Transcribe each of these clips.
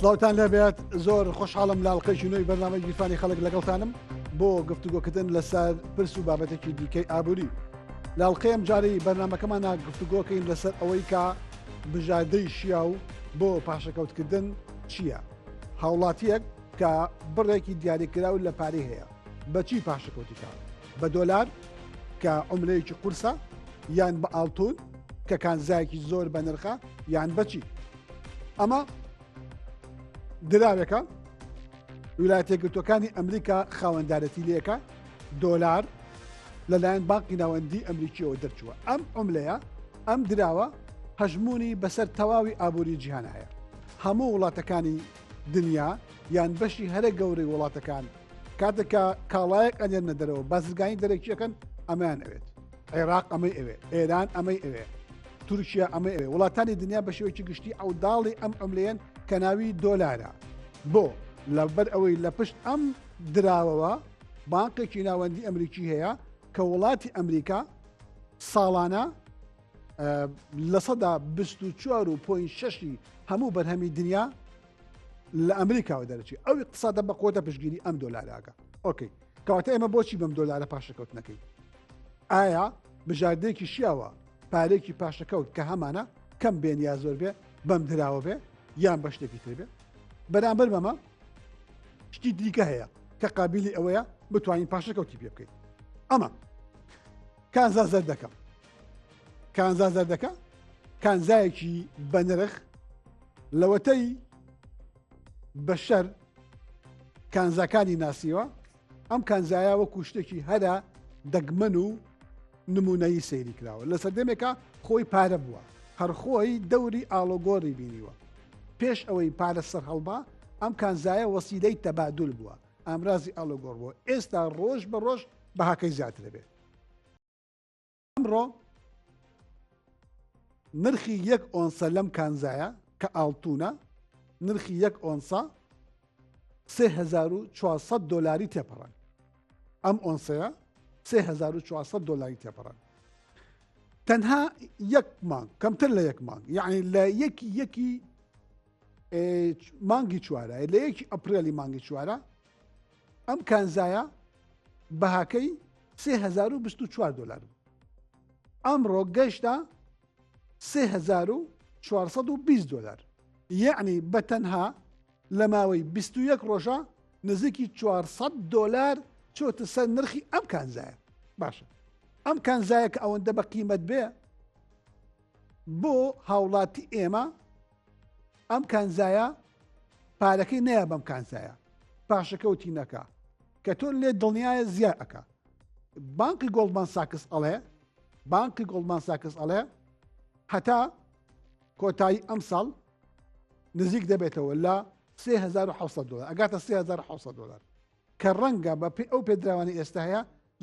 سڵاوتان لەبێت زۆر خۆشحاڵم لاڵقەی نوێی بەرنامەی بیرفانی خەڵک لەگەڵتانم بۆ گفتوگۆکردن لەسەر پرس و بابەتێکی دیکەی ئابووری. لاڵقەیەم جارەی بەرنمەکەمانە گفتوگۆکەین لەسەر ئەوەی کە بژاردەی شیا و بۆ پاشەکەوتکردن چییە؟ هاوڵاتیەک کە بڕێکی دیاریکراو لە پارەی هەیە بەچی پاشەکەوتیکە؟ بە دۆلار کە عملەیەکی قورسە یان بە ئاڵتون کە کانزایەکی زۆر بە نرخە یان بەچی؟ ئەمە دراوێکە ویلایەتە یەکگرتووەکانی ئەمریکا خاوەندارەتی لەکە دۆلار لەلایەن بانقی ناوەندی ئەمریکیەوە دەرچووە. ئەم عملەیە ئەم دراوە هەژمونی بەسەر تەواوی ئابووری جیهان هەیە. هەموو وڵاتەکانی دنیا یان بەشی هەرە گەورەی وڵاتەکان کاتێکە کاڵایەک ئەنێنە دەرەوە بازرگانی دەرەکیەکەن ئەمەیان ئەوێت. عێراق ئەمەی ئەوێ، ئێران ئەمەی ئەوێ، تورکیا ئەمەی ئەوێ. وڵاتانی دنیا بە شێوەیەکی گشتی ئەوداڵی ئەم عملەیەن کە ناوی دۆلارە. بۆ لەبەر ئەوەی لە پشت ئەم دراوەوە بانقێکی ناوەندی ئەمریکی هەیە کە وڵاتی ئەمریکا ساڵانە لە سەدا 24.6 هەموو بەرهەمی دنیا لە ئەمریکاوە دەرەچی. ئەو اقتصادە بە قوتە پشگیری ئەم دۆلاراکە. ئۆکەی کەواتە ئێمە بۆچی بەم دۆلارە پاشەکەوت نەکەی؟ ئایا بژاردەیەکی شیاوە پارێکی پاشەکەوت کە هەمانە کەم بێن یا زۆر بێ بەم دراوە بێ یان بە شتێکی تر بێ؟ بەرامبەر بەمە شتی دیکە هەیە کە قابلی ئەوەیە بتوانین پاشەکەوتی پێ بکەیت. ئەمە کانزا زەردەکە. کانزا زەردەکە کانزایەکی بەنرخ لەوەتەی بەشەر کانزاکانی ناسیوە. ئەم کانزایە وەکو شتێکی هەرە دەگمەن و نمونەیی سەیری کراوە. لە سەردەمێکە خۆی پارە بووە، هەرخۆی دەوری ئاڵۆگۆڕی بینیوە. پێش ئەوەی پارە سەر هەڵبا ئەم کانزایە وەسیلەی تەبادول بووە، ئامرازی ئاڵۆگۆڕ بووە. ئێستا ڕۆژ بە ڕۆژ بەهاکەی زیاتر بێت. ئەمڕۆ نرخی 1 ئۆنسە لەم کانزایە کە ئاڵتونە نرخی 1 ئۆنسە 3400 دۆلاری تێپەڕن. ئەم ئۆنسەیە 3400 دۆلاری تێپەڕن. تەنها یەک مانگ کەمتر لە یەک مانگ، یعنی لە یەکی مانگی چوارە، لە یەکی ئەپرێلی مانگی چوارە ئەم کانزایە بەهاکەی 3024 دۆلار بوو. ئەمڕۆ گەشتە 3420 دۆلار. یعنی بەتەنها لە ماوەی 21 ڕۆژە نزیکی 400 دۆلار چۆتە سەر نرخی ئەم کانزایە. باشە ئەم کانزایە کە ئەوەندە بە قیمەت بێ بۆ هاوڵاتی ئێمە ئەم کانزایە پارەکەی نەیە بەم کانزایە پاشەکەوتی نەکە کە تۆ لێ دڵنیایە زیاد ئەکا. بانقی گۆڵدمان ساکس ئەڵێ بانقی گۆڵدمان ساکس ئەڵێ هەتا کۆتایی ئەم ساڵ نزیک دەبێتەوە لە 3700 دۆلار، ئەگاتە 3700 دۆلار کە ڕەنگە بە ئەو پێدراوانی ئێستا هەیە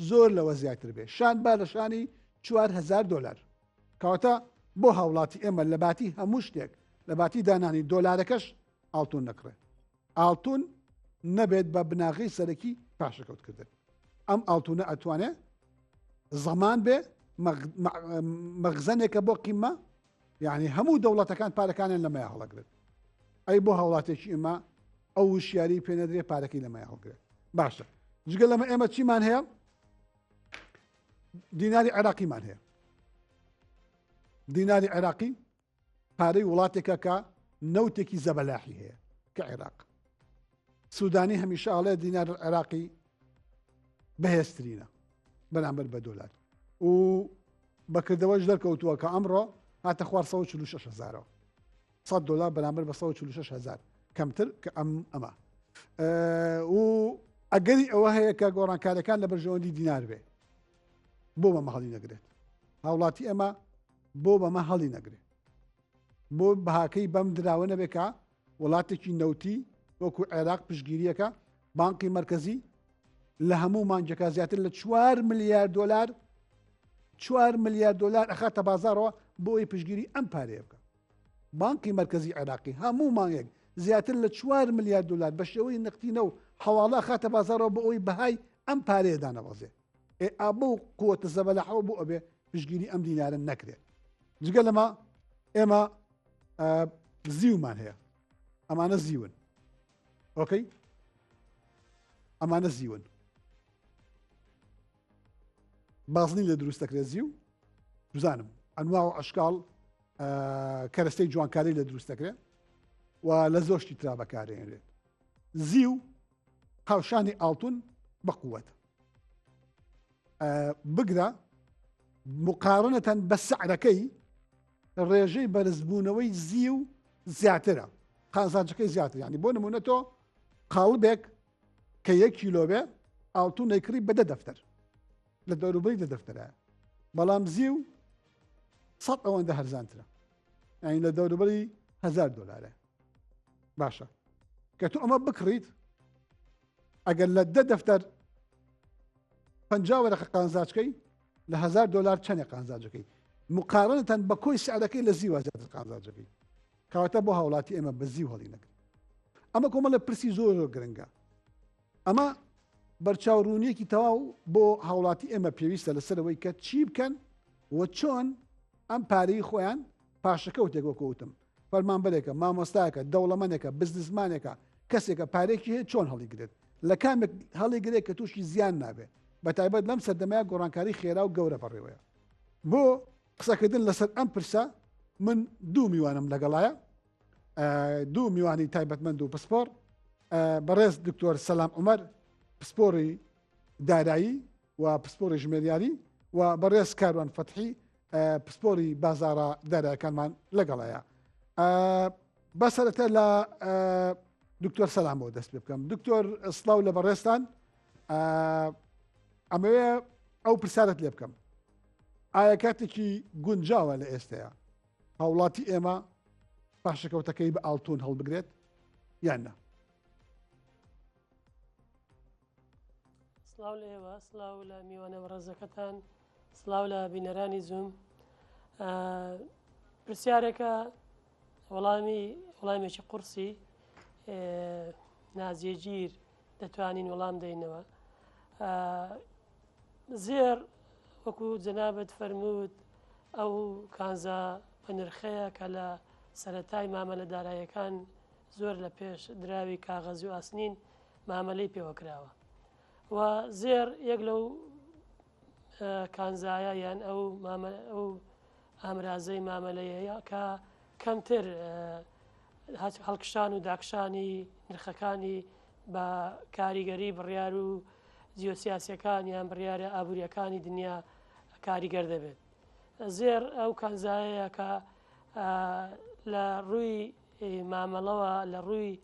زۆر لەوە زیاتر بێ. شان با لە شانی 4000 دۆلار. کەواتە بۆ هاوڵاتی ئێمە لە باتی هەموو شتێک لە باتی دانانی دۆلارەکەش ئاڵتون نەکڕێت. ئاڵتون نەبێت بە بناغی سەرەکی پاشەکەوتکردن. ئەم ئاڵتونە ئەتوانێت زەمان بێ مەخزەنێکە بۆ قیمە، یعنی هەموو دەوڵەتەکان پارەکانیان لەمەیە هەڵەگرێت. ئەی بۆ هاوڵاتێکی ئێمە ئەو وشیاری پێ نەدرێت پارەکەی لەمەیە هەڵگرێت. باشە جگە لەمە ئێمە چیمان هەیە؟ دیناری عێراقیمان هەیە. دیناری عێراقی پارەی وڵاتێکە کە نەوتێکی زەبەلاحی هەیە کە عێراق. سوودانی هەمیشە ئاڵێ دینار عێراقی بەهێزترینە بەرامبەر بە دۆلار و بەکردەوەش دەرکەوتووە کە ئەمڕۆ هاتە خوار 146,000 100 دۆلار بەرامبەر بە 146,000 کەمتر کە ئەمە و ئەگەری ئەوە هەیە کە گۆڕانکاریەکان لە بەرژەوەندی دینار بێ بۆ بەمە هەڵی نەگرێت. هاوڵاتی ئەمە بۆ بەمە هەڵی نەگرێت، بۆ بەهاکەی بەم دراوە نەبێکە وڵاتێکی نەوتی وەکو عێراق پشگیریەکە بانقی مرکزی لە هەموو مانجەکە زیاتر لە 4 ملیار دۆلار 4 ملیار دۆلار ئەخاتە بازارەوە بۆ ئەوی پشگیری ئەم پارەیە بکە. بانقی مرکزی عێراقی هەموو مانگێک زیاتر لە 4 ملیار دۆلار بە شێوەی نقدینە و حواڵە خاتە بازارەوە بۆ ئەوی بەهای ئەم پارەیە دانەوەزێ. ئابە قووەتە زەبەلاحەوە بۆ ئەبێ پشگیری ئەم دینارە نەکرێت. جگە لەمە ئێمە زیومان هەیە. ئەمانە زیون ئۆکەی ئەمانە زیون بازنی لە دروست دەکرێت زیو بزانم ئەنوا و ئەشکاڵ کەرەستەی جوانکاری لە دروست دەکرێت و لە زۆشتی ترا بەکارێنرێت زیو قاوشانی ئاڵتون بە قووەت بگرە مقارنەتەن بە سعرەکەی ڕێژەی بەرزبوونەوەی زی و زیاترە قازانجەکەی زیاتر ینی بۆ نمونە تۆ قاڵبێک کە 1 کیلۆ بێ ئاڵتون نەیکڕی بە 10 دەفتەر لە دەوروبەری 10 دەفتەرە بەڵام زی و 100 ئەوەندە هەرزانترە یعنی لە دەوروبەری $1000 باشە کە تو ئەمە بکڕیت ئەگەر لە 10 دەفتەر 50 وەرەقە قازانجەکەی لە $1000 چەندێ قازانجەکەی مقارنەتەن بە کۆی سعرەکەی لە زیوە زیاتر قازانجەکەی کەواتە بۆ هاوڵاتی ئێمە بە زیو هەڵی نەکرد ئەمە کۆمەڵە پرسی زۆر گرنگە ئەمە بەرچاوڕوونیەکی تەواو بۆ هاوڵاتی ئێمە پێویستە لەسەرەوەی کە چی بکەن و چۆن ئەم پارەی خۆیان پاشەکەوتێک وەکەوتم فەرمانبەرێکە مامۆستایەکە دەوڵەمەندێکە بزنسمانێکە کەسێکە پارێکی هەیە چۆن هەڵیگرێت لە کامێک هەڵیگرێت کە تووشی زیان نابێت بە تایبەت لەم سەردەمەیە گۆڕانکاری خێرا و گەورە بەڕێوەیە بۆ قسەکردن لەسەر ئەم پرسە من 2 میوانم لەگەڵایە 2 میوانی تایبەتمەند و پسپۆر بەڕێز دکتۆر سەلام عومەر پسپۆری دارایی و پسپۆری ژمێریاری و بەڕێز کاروان فەتحی پسپۆری بازارە دارایەکانمان لەگەڵایە بەسەرەتە لە دکتۆر سەلامەوە دەست پێ بکەم دکتۆر سڵاو لە بەڕێستان ئەمەوێ ئەو پرسیارەت لێ بکەم ئایا کاتێکی گونجاوە لە ئێستەیە هاوڵاتی ئێمە پاشەکەوتەکەی بە ئاڵتون هەڵبگرێت یان نە سلااو لە ئێوە سلااو لە میوانە ڕێزەکەتان سلااو لە بینەرانی زوم پرسیارێکە وەڵامێکی قورسی نازیێگیر دەتوانین وەڵام دەینەوە زێر وەکو جەنابەت فەرمووت ئەو کانزا بە نرخەیە کە لە سەرەتای مامەلە داراییەکان زۆر لە پێش دراوی کاغەزی و ئاسنین مامەلەی پێوەکراوە و زێر یەک لەو کانزایە یان ئەو ئامرازەی مامەلەیە کە کەمتر هەڵکشان و داکشانی نرخەکانی بە کاریگەری بڕیار و جیۆسیاسیەکان یان بڕیارە ئابوووریەکانی دنیا کاریگەر دەبێت زێر ئەو کانزایەیە کە لە ڕووی مامەڵەوە لە ڕووی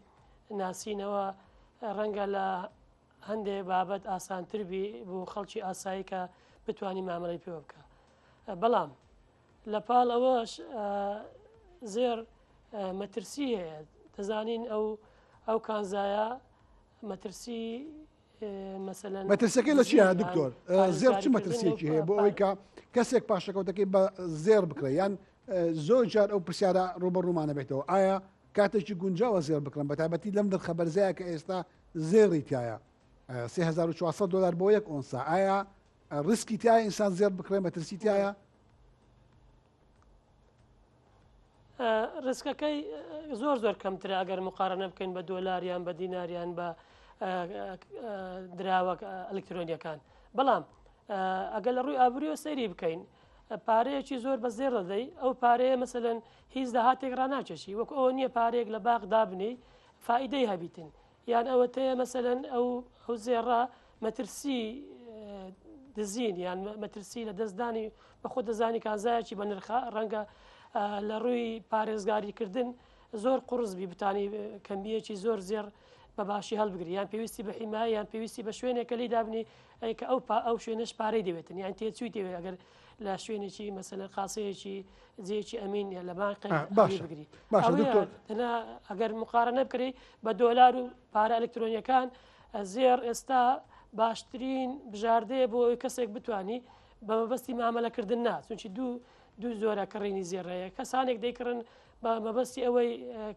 ناسینەوە ڕەنگە لە هەندێک بابەت ئاسانتر بی بۆ خەڵکی ئاسایی کە بتوانانی مامەڵی پێوە بکە بەڵام لە پاڵ ئەوەش زێر مەترسی هەیە دەزانین ئەو کانزایە مەترسی مەسەلەن مەترسەکەی لە چیە دکتۆر زێر چ مەترسیەکی هەیە بۆ ئەوەی کە کەسێک پاشەکەوتەکەی بە زێر بکرێ یان زۆر جار ئەو پرسیارە ڕوبەڕوومانە بێتەوە ئایا کاتێکی گونجاوە زێر بکڕن بە تایبەتی لەم نرخە بەرزەیە کە ئێستا زێڕی تایە $3400 بۆ 1 ئۆنسا ئایا ڕسکی تایە ئینسان زێر بکڕێ مەترسی تایە ڕسکەکەی زۆر کەمترە ئەگەر مقارنە بکەین بە دۆلاریان بە دیناریان بە دراوە ئەلکترۆنیەکان بەڵام ئەگەر لە ڕووی ئابووریەوە سەیری بکەین پارەیەکی زۆر بە زێر دەدەی ئەو پارەیە مەسەلەن هیچ داهاتێک ڕناچەشی وەک ئەوە نییە پارێک لە باغ دابنی فائیدەی هەبیتن یان ئەوە تەیە مەسەلەن ئەو زێڕە مەترسی دزین یان مەترسی لە دەستدانی بەخۆ دەزانی کانزایەکی بە نرخە ڕەنگە لە ڕووی پارێزگاریکردن زۆر قورسبی بتانی کەمبیەکی زۆر زێر بە باشی هەڵبگری یان پێویستی بە حیمای یان پێویستی بە شوێنێکە لی دابنی کە ئەو شوێنش پارەی دەوێتن یان تێچووی دەوێت ئەگەر لە شوێنێکی مەسەلەن قاسەیەکی جێکی ئەمین لە بانقی بگری ئەگەر مقارنە بکری بە دۆلار و پارە ئەلکترۆنیەکان زێر ئێستا باشترین بژاردەیە بۆ ئەوی کەسێک بتانی بە مەبەستی مامەلەکردن نا چونکی دوو زۆرە کڕینی زێڕەیە کەسانێک دەیکڕن بە مەبەستی ئەوەی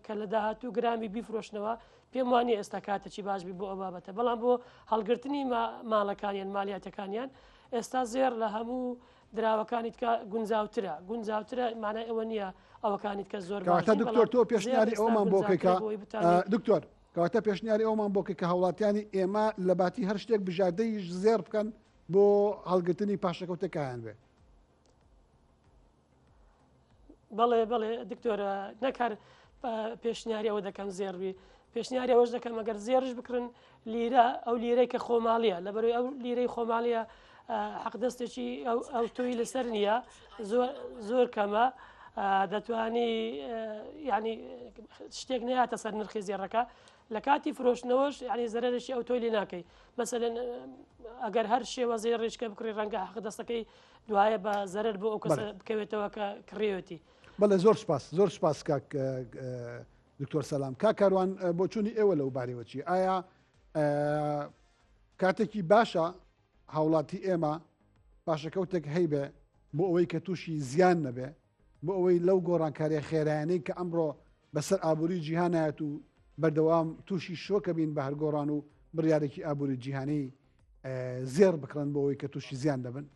کە لە داهاتوو گرامی بیفرۆشنەوە پێم وانە ئێستا کاتەی باشبی بۆ ئەو بابەتە بەڵام بۆ هەڵگرتنی ماڵەکانیان مالیاتەکانیان ئێستا زێر لە هەموو دراوەکانی تکە گونجاوترە مانای ئەوە نییە ئەوەکانیت کە زۆر کەواتە دکتۆر تۆ پێشنیاری ئەومان بۆکەکە دکتۆر کەواتە پێشنیاری ئەومان بۆکە کە هاوڵاتیانی ئێمە لە باتی هەر شتێک بژاردەی زێر بکەن بۆ هەڵگرتنی پاشەکەوتەکەیان بێ. بەڵێ دکتۆرە نەکار پێشنیاری ئەوە دەکەم زێڕوی پێشنیاری ئەوەش دەکەم ئەگەر زێرش بکردن لیرە ئەو لیرەی کە خۆماڵیە لەبەروی ئەو لیرەی خۆماڵیە حەقدەستێکی ئەو تۆی لەسەر نییە زۆر کەمە دەتوانی ینی شتێک نهاتە سەر نرخی زێڕەکە لە کاتی فرۆشتنەوەش ینی زەرەرشی ئەو تۆی لێ ناکەی مەسەلەن ئەگەر هەر شێوە زێڕێشکە بکڕی ڕەنگە حەقدەستەکەی دوایە بە زەرەر بۆ ئەو کەسە بکەوێتەوە کە کڕێوەتی. بەڵێ زۆر سپاس کاک دکتۆر سەلام کاکاروان بۆ چوونی ئێوە لەو بارەوە چی ئایا کاتێکی باشە هاوڵاتی ئێمە پاشەکەوتێک هەیبێ بۆ ئەوەی کە تووشی زیان نەبێ بۆ ئەوەی لەو گۆڕانکاریە خێرایانەی کە ئەمڕۆ بەسەر ئابووری جیهانایەت و بەردەوام تووشی شۆکە بین بە هەرگۆڕان و بڕیارێکی ئابووری جیهانی زێر بکڕن بۆ ئەوەی کە تووشی زیان دەبن.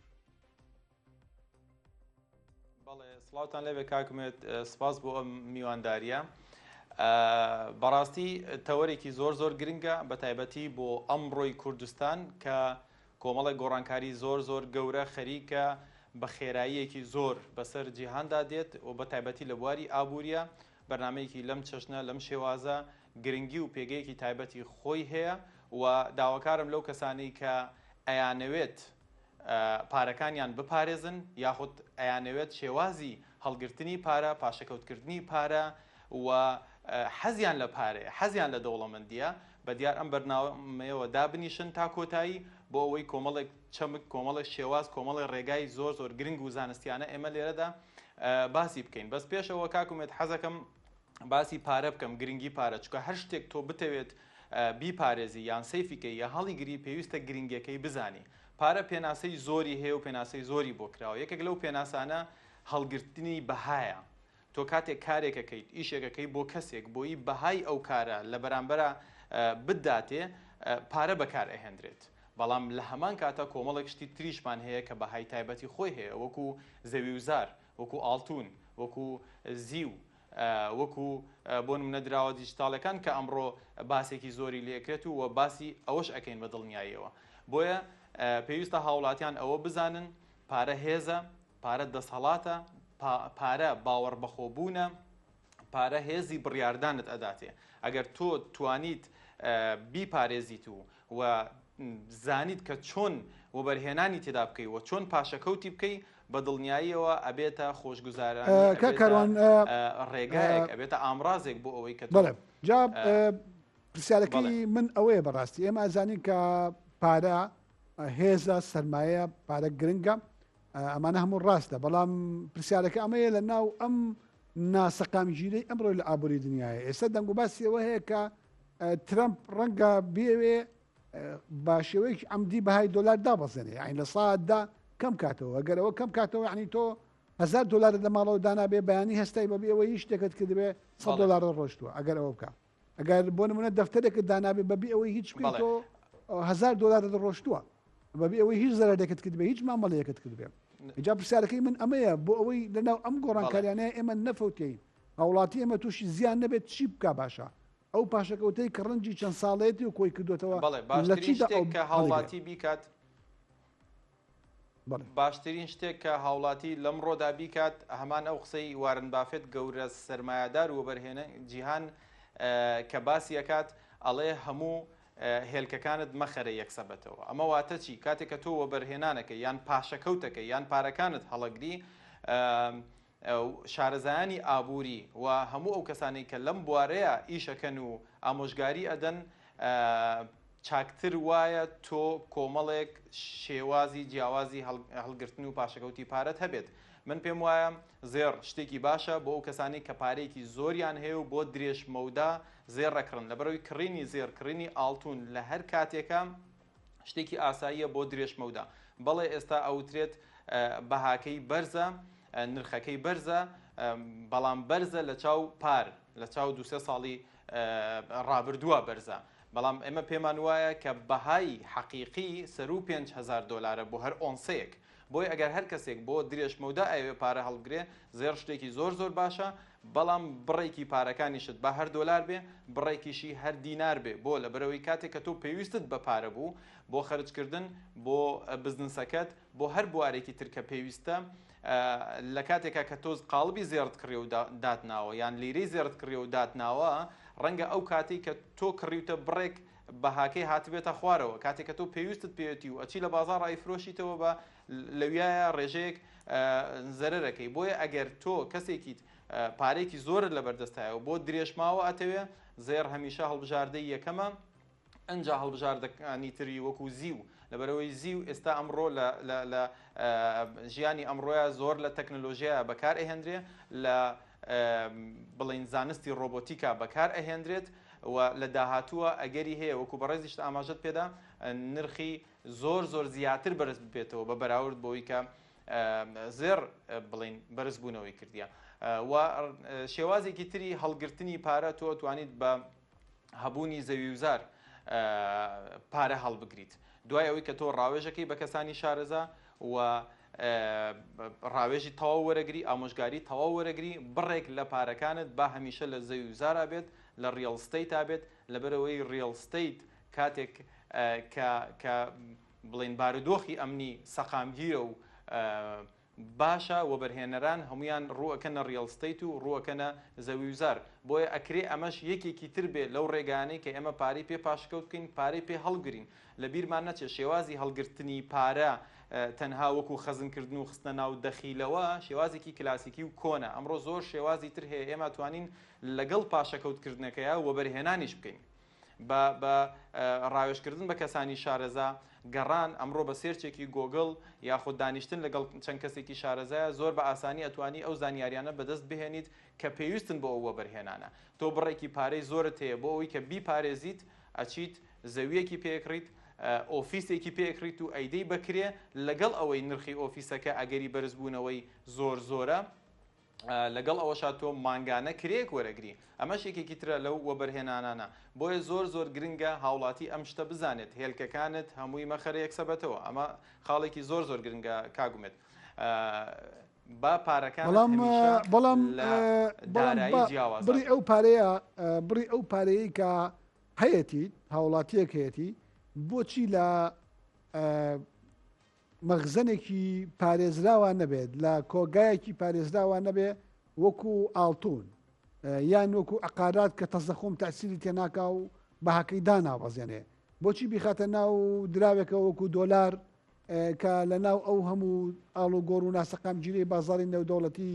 سڵاوتان لێبێ کاکمێت سپاس بۆ ئەم میوانداریە بەڕاستی تەوەرێکی زۆر گرنگە بە تایبەتی بۆ ئەمڕۆی کوردستان کە کۆمەڵی گۆڕانکاری زۆر گەورە خەریکە بە خێراییەکی زۆر بەسەر جیهاندا دێت و بە تایبەتی لە بواری ئابووریە بەرنمەیەکی لەم چەشنە لەم شێوازە گرنگی و پێگەیەکی تایبەتی خۆی هەیە و داواکارم لەو کەسانی کە ئەیانەوێت پارەکانیان بپارێزن یاخود ئەیانەوێت شێوازی هەڵگرتنی پارە پاشەکەوتکردنی پارە و حەزیان لە پارەیە حەزیان لە دەوڵەمەندیە بە دیار ئەم بەرنامەیەوە دابنیشن تا کۆتایی بۆ ئەوەی کۆمەڵێک چەمک کۆمەڵی شێواز کۆمەڵی ڕێگای زۆر گرنگ و زانستیانە ئێمە لێرەدا باسی بکەین بەس پێشەوە کاکومێت حەزەکەم باسی پارە بکەم گرنگی پارە چکە هەر شتێک تۆ بتەوێت بیپارێزی یان سەیفیکەی یا هەڵی گری پێویستە گرنگەکەی بزانی پارە پێناسەی زۆری هەیە و پێناسەی زۆری بۆ کراوە یەکێک لەو پێناسانە هەڵگرتنی بەهایە تۆ کاتێک کارێکەکەیت ئیشێکەکەی بۆ کەسێک بۆی بەهای ئەو کارە لە بەرامبەرە بداتێ پارە بەکار ئەهێنرێت بەڵام لە هەمان کاتە کۆمەڵێک شتی تریشمان هەیە کە بەهای تایبەتی خۆی هەیە وەکو زەوی وزار وەکو ئاڵتون وەکو زیو وەکو بۆ نمونە دراوە دیجیتاڵەکان کە ئەمڕۆ باسێکی زۆری لێکرێت و باسی ئەوەش ئەکەین بە دڵنیاییەوە بۆیە پێویستە هاوڵاتیان ئەوە بزانن پارە هێزە پارە دەسەڵاتە پارە باوەڕ بەخۆبوونە پارە هێزی بڕیاردانت ئەداتێ ئەگەر تۆ توانیت بیپارێزیت و زانیت کە چۆن وەبەرهێنانی تێدا بکەی و چۆن پاشەکەوتی بکەی بە دڵنیاییەوە ئەبێتە خۆشگوزارانی ڕێگایەک ئەبێتە ئامرازێک بۆ ئەوەی کە جاب پرسیارەکەی من ئەوەیە بەڕاستی ئێمە ئازانین کە پارە هێزە سەرمایە پارە گرنگە ئەمانە هەموو ڕاستە بەڵام پرسیارەکە ئەمەیە لە ناو ئەم ناسەقامی ژیرەی ئەمڕۆی لە ئابووری دنیاە ئێستا دەنگ و باسیەوە هەیە کە ترەمپ ڕەنگە بێوێ بە شێوەیەکی ئەمدی بەهای دۆلار دابەزێنێ یعنی لە ساعتدا کەم کاتەوە ئەگەرەوە کەم کاتەوە یعنی تۆ 1000 دلار لە ماڵەوە دانابێ بەیانی هەستای بەبێ ئەوە هیچ شتێکت کردبێ 100 دلار ڕۆشتووە ئەگەر ئەوە بکە ئەگەر بۆ نمونە دەفتەرێکت دانابێ بەبێ ئەوەی هیچ بکەیت تۆ 1000 دلار ڕۆشتووە بەبێ ئەوەی هیچ زەرەرێکت کردبێ هیچ مامەڵەیەکت کردبێ ئیجا پرسیارەکەی من ئەمەیە بۆ ئەوەی لەناو ئەم گۆڕانکاریانەیە ئێمە نەفەوتین هاوڵاتی ئێمە تووشی زیان نەبێت چی بکە باشە ئەو پاشەکەوتەی کە ڕەنجی چەند ساڵێتی و کۆی کردوێتەوە باشترین شتێک کە هاوڵاتی بیکات باشترین شتێک کە هاوڵاتی لەم ڕۆدا بیکات هەمان ئەو قسەی وارن بافێت گەورە سەرمایه‌دار و بەرهێنە جیهان کە باسی ئەکات ئەڵێ هەموو هێلکەکانت مەخەرە یەکسەبەتەوە ئەمە واتە چی کاتێک کە تۆ وەبەرهێنانەکە یان پاشەکەوتەکە یان پارەکانت هەڵەگری شارەزایانی ئابووری و هەموو ئەو کەسانی کە لەم بوارەیە ئیشەکەن و ئامۆژگاری ئەدەن چاکتر وایە تۆ کۆمەڵێک شێوازی جیاوازی هەڵگرتن و پاشەکەوتی پارەت هەبێت من پێم وایە زێر شتێکی باشە بۆ ئەو کەسانی کە پارێکی زۆریان هەیە و بۆ درێژمەودا زێڕەکڕن لەبەرەوەی کڕینی زێر کڕینی ئاڵتون لە هەر کاتێکە شتێکی ئاساییە بۆ درێژمەودا بەڵێ ئێستا ئەوترێت بەهاکەی بەرزە نرخەکەی بەرزە بەڵام بەرزە لە چاو پار لە چاو 2-3 ساڵی ڕابردووە بەرزە بەڵام ئێمە پێمان وایە کە بەهای حەقیقی سەر و 5,000 دلارە بۆ هەر ئۆنسەیەک. بۆی ئەگەر هەر کەسێک بۆ درێژمەودا ئەوێ پارە هەڵگرێ زێر شتێکی زۆر باشە، بەڵام بڕێکی پارەکانیشت بە هەر دلار بێ، بڕێکیشی هەر دینار بێ، بۆ لە بەرەوەی کاتێک کە تۆ پێویستت بە پارە بوو بۆ خەرجکردن بۆ بزنسەکەت بۆ هەر بوارێکی ترکە پێویستە لە کاتێکا کە تۆز قاڵبی زێرت کڕی و داتناوە یان لیرەی زێرت کڕی و داتناوە ڕەنگە ئەو کاتی کە تۆ کڕیوتە بڕێک بەهاکەی هاتبێتە خوارەوە کاتێک کە تۆ پێویستت پێوێتی و ئەچی لە بازار ئایفرۆشیتەوە بە لەویایە ڕێژەیەک زەرەرەکەی. بۆیە ئەگەر تۆ کەسێکیت پارێکی زۆرت لە بەردەستایەوە بۆ درێژماوە ئەتەوێ زێر هەمیشە هەڵبژاردەی یەکەمە، ئەنجا هەڵبژاردەکانی تری وەکو زیو لەبەرەوەی زیو ئێستا ئەمڕۆ لە ژیانی ئەمڕۆیە زۆر لە تەکنۆلۆژیە بەکار ئەهێنرێ، لە بڵین زانستی ڕۆبۆتیکا بەکار ئەهێنرێت و لە داهاتووە ئەگەری هەیە وەکو بەڕێزیشت ئاماژەت پێدا نرخی زۆر زیاتر بەرز بێتەوە بە بەراورد بۆی کە زێر بڵین بەرز بوونەوەی کردیە. و شێوازێکی تری هەڵگرتنی پارە تۆ توانیت بە هەبوونی زەویوزار پارە هەڵبگریت دوای ئەوەی کە تۆ ڕاوێژەکەی بە کەسانی شارەزا و ڕاوێژی تەواو وەرەگری ئامۆژگاری تەواو وەرەگری بڕێک لە پارەکانت با هەمیشە لە زەویوزارا بێت لە ڕیڵستەیتا بێت لەبەرەوەی ڕیڵستەیت کاتێک کە بڵین بارودۆخی ئەمنی سەقامگیرە و باشە و بەرهێنەران هەمویان ڕووەکەنە ڕیڵستەیت و ڕووەکەنە زەویوزار. بۆیە ئەکرێ ئەمەش یەکێکی تر بێت لەو ڕێگانەی کە ئێمە پارەی پێ پاشکەوت بکەین پارەی پێ هەڵگرین. لە بیرمان نەچێت شێوازی هەڵگرتنی پارە تەنها وەکو خەزنکردن و خستنە ناو دەخیلەوە شێوازێکی کلاسیکی و کۆنە. ئەمڕۆ زۆر شێوازی تر هەیە ئێمە توانین لەگەڵ پاشەکەوتکردنەکەیە و بەرهێنانیش بکەین بە ڕاوێژکردن بە کەسانی شارەزا گەڕان. ئەمڕۆ بە سێرچێکی گۆگڵ یاخود دانیشتن لەگەڵ چەند کەسێکی شارەزایە زۆر بە ئاسانی ئەتوانی ئەو زانیاریانە بەدەست بهێنیت کە پێویستن بۆ ئەوە بەرهێنانە. تۆ بڕێکی پارەی زۆرت هەیە بۆ ئەوەی کە بیپارێزیت ئەچیت زەویەکی پێکڕیت ئۆفیسێکی پێکڕیت و ئەیدەی بکرێ لەگەڵ ئەوەی نرخی ئۆفیسەکە ئەگەری بەرزبوونەوەی زۆرە لەگەڵ ئەوەشا تۆ مانگانە کرێک وەرەگری. ئەمە شێکێکی ترە لەو وەبەرهێنانانە. بۆیە زۆر گرنگە هاوڵاتی ئەم شتە بزانێت هێلکەکانت هەمووی مەخەرە یەکسەبەتەوە. ئەمە خاڵێکی زۆر گرنگە کاگومێت با پارەکان بەڵام بڕی ئەو پارەیە بڕی ئەو پارەیە کە هەیەی هاوڵاتیەک هەیەی بۆچی لە مەخزنێکی پارێزراوان نەبێت لە کۆگایەکی پارێزراوان نەبێ وەکو ئاڵتون یان وەکو عقارات کە تەزەخۆم تاسیری تێناکا و بەهاکەی داناوەزێنێ بۆچی بیخاتە ناو دراوێکە وەکو دۆلار کە لە ناو ئەو هەموو ئاڵ و گۆڕ و ناسەقام گیری بازاری نێودەوڵەتی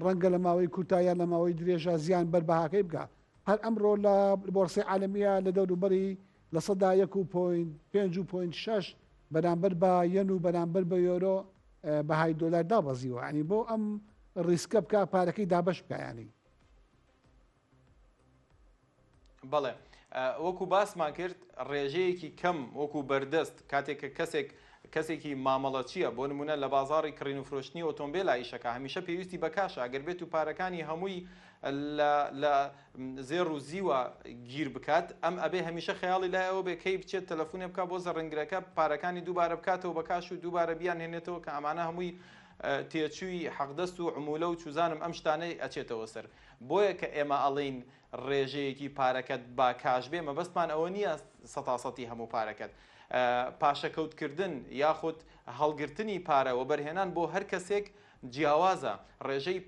ڕەنگە لە ماوەی کورتایە لە ماوەی درێژە زیان بەر بەهاکەی بگە. هەر ئەمڕۆ لە بۆرسی عالمیە لە دەوروبەری لە سەدا 1.5.6 بەرامبەر بە یەن و بەرامبەر بە یۆرۆ بەهای دۆلار دابەزیوە. ینی بۆ ئەم ڕیسکە بکە پارەکەی دابش بکایانی. بەڵێ وەکو باسمان کرد ڕێژەیەکی کەم وەکو بەردەست کاتێک کەسێکی مامەڵە چییە بۆ نمونە لە بازاڕی کڕین و فرۆشتنی ئۆتۆمبیل ئایشەکە هەمیشە پێویستی بەکاشە ئەگەر بێت و پارەکانی هەمووی لە زێر و زیوە گیر بکات ئەم ئەبێ هەمیشە خەیاڵی لایەوە بێ کەی بچێت تەلەفۆنێ بکات بۆ زەڕنگرەکە پارەکانی دووبارە بکاتەوە بەکاش و دووبارە بیان هێنێتەوە کە ئەمانە هەمووی تێچووی حەقدەست و عمولە و چوزانم ئەم شتانەی ئەچێتەوە سەر. بۆیە کە ئێمە ئەڵین ڕێژەیەکی پارەکەت با کاش بێ مەبەستمان ئەوە نییە 100% هەموو پارەکەت. پاشەکەوتکردن یاخود هەڵگرتنی پارە و بەرهێنان بۆ هەر کەسێک جیاوازە. ڕێژەی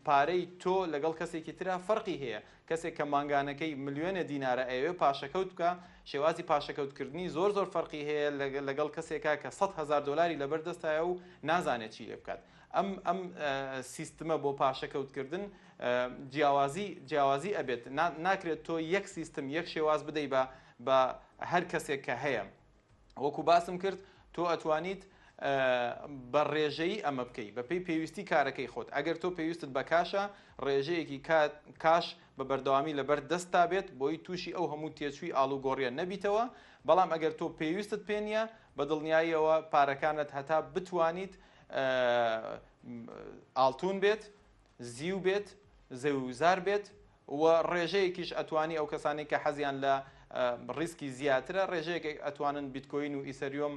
پارەی تۆ لەگەڵ کەسێکی ترا فەرقی هەیە. کەسێک کە مانگانەکەی ملیۆنە دینارە ئەوێ پاشەکەوت بکە شێوازی پاشەکەوتکردنی زۆر فەرقی هەیە لەگەڵ کەسێکە کە 100,000 دلاری لەبەردەستایە و نازانێت چی لێ بکات. ئەم سیستمە بۆ پاشەکەوتکردن جیاوازی ئەبێت. ناکرێت تۆ یەک سیستم یەک شێواز بدەی بە هەر کەسێک کە هەیە. وەکو باسم کرد تۆ ئەتوانیت بە ڕێژەی ئەمە بکەی بە پێی پێویستی کارەکەی خۆت. ئەگەر تۆ پێویستت بە کاشە ڕێژەیەکی کاش بە بەردەوامی لەبەر دەستا بێت بۆی تووشی ئەو هەموو تێچووی ئاڵ و گۆڕیە نەبیتەوە. بەڵام ئەگەر تۆ پێویستت پێ نییە بە دڵنیاییەوە پارەکانت هەتا بتوانیت ئاڵتون بێت زیو بێت زەویوزار بێت و ڕێژەیەکیش ئەتوانی ئەو کەسانی کە حەزیان لە ڕیسکی زیاترە ڕێژەیەک ئەتوانن بیتکۆین و ئیسەریۆم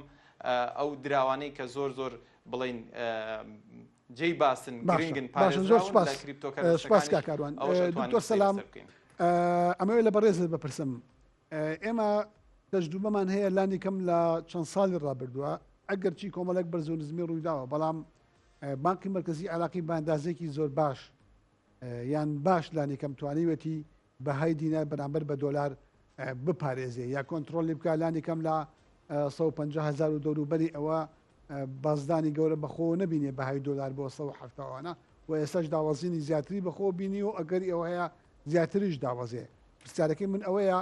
ئەو دراوانەی کە زۆر زۆر بڵین جێی باسن گرنگن سپاس کاکاروان دکتۆر سەلام ئەمەوێت لە بەڕێزت بپرسم ئێمە تەجروبەمان هەیە لانی کەم لە چەند ساڵی ڕابردووە ئەگەر چی کۆمەڵێک بەرزە و نزمی ڕوویداوە بەڵام بانکی مرکزی عێراقی بە ئەندازێکی زۆر باش یان باش لانی کەم توانیوێتی بەهای دینار بەرامبەر بە دۆلار بپارێزێ یا کۆنتترۆلی بکە لانی کەم لە 150,000 و دەوروبەری ئەوە بازدانی گەورە بەخۆ نبینێ بەهای دۆلار بۆ 170وانە و ئێستاش داوازینی زیاتری بەخۆ بینی و ئەگەری ئەوە هەیە زیاتریش داوازێ پرسیارەکەی من ئەوەیە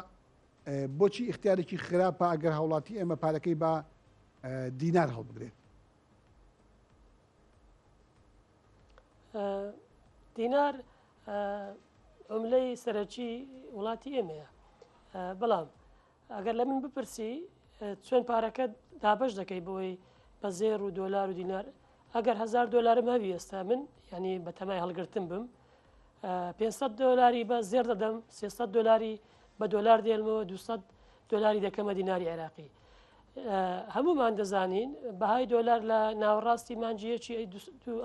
بۆچی اختیارێکی خراپە ئەگەر هاوڵاتی ئێمە پارەکەی بە دینار هەڵبگرێت دینار عملەی سەرەکی وڵاتی ئێمەیە بەڵام ئەگەر لە من بپرسی چۆن پارەکە دابش دەکەی بۆی بە زێر و دۆلار و دینار ئەگەر 1000 دۆلارم هەوی ئێستا من ینی بە تەمای هەڵگرتن بم 500 دۆلاری بە زێر دەدەم 300 دۆلاری بە دۆلار دێنمەوە 200 دۆلاری دەکەمە دیناری عێراقی هەمومان دەزانین بەهای دۆلار لە ناوەڕاستی مانجیەکی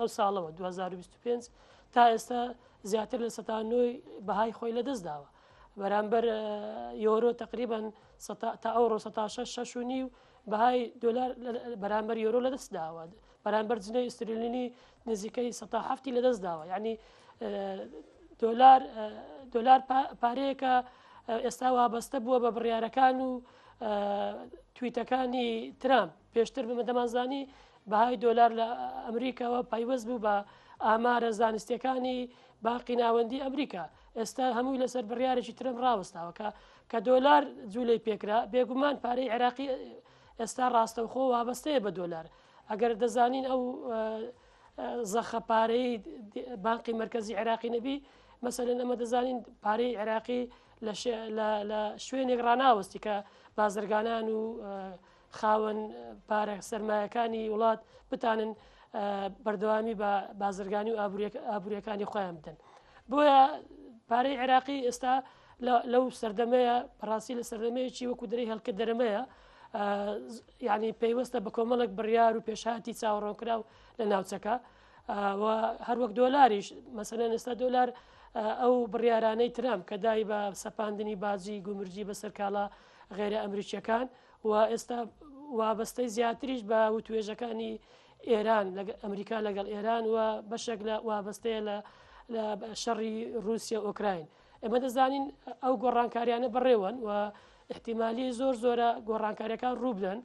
ئەو ساڵەوە 2025 تا ئێستا زیاتر لە 9 بەهای خۆی لەدەست داوە بەرامبەر یۆرۆ تقریبان تا ئەوڕۆ 6.5 و بەهای دۆلار بەرامبەر یۆرۆ لەدەست داوە بەرامبەر جنەی ئسترلینی نزیکەی 7 لەدەست داوە یعنی دۆلار پارەیەکە ئێستا وابەستە بووە بە بڕیارەکان و تویتەکانی ترامپ پێشتر بمە دەمانزانی بەهای دۆلار لە ئەمریکاوە پایوەست بوو بە ئامارە زانستیەکانی باقی ناوەندی ئەمریکا ئێستا هەمووی لەسەر بڕیارێکی ترم ڕاوەستاوە کە دۆلار جوولەی پێکرا بێگومان پارەی عێراقی ئێستا ڕاستەوخۆ وابەستەیە بە دۆلار ئەگەر دەزانین ئەو زەخە پارەی بانقی مرکزی عێراقی نەبی مەسەلەن ئەمە دەزانین پارەی عێراقی لە شوێنێک ڕناوەستی کە بازرگانان و خاوەن پارە سەرمایەکانی وڵات بتانن بەردەوامی بە بازرگانی و ئابوووریەکانی خۆیان بدەن بۆیە پارەی عێراقی ئێستا لەو سەردەمەیە بەڕاستی لە سەردەمەیەکی وەکو دەرەی هەڵکە دەرەمەیە یعنی پێیوەستە بە کۆمەڵک بڕیار و پێشهاتی چاوەڕۆکراو لە ناوچەکە هەر وەک دۆلاریش مەسەلەن ئێستا دۆلار ئەو بڕیارانەی ترام کە دای بە سەپاندنی بازی گومرجی بەسەر کاڵا غێرە ئەمریکیەکان و ئێستا وابەستەی زیاتریش بە وتوێژەکانی ئێران ئەمریکا لەگەڵ ئێران و بەشێک لە وابەستەیە لە شەڕی رووسیا ئۆکراین ئێمە دەزانین ئەو گۆڕانکاریانە بەڕێوەن و احتیمالی زۆر زۆرە گۆڕانکاریەکان ڕوو بدەن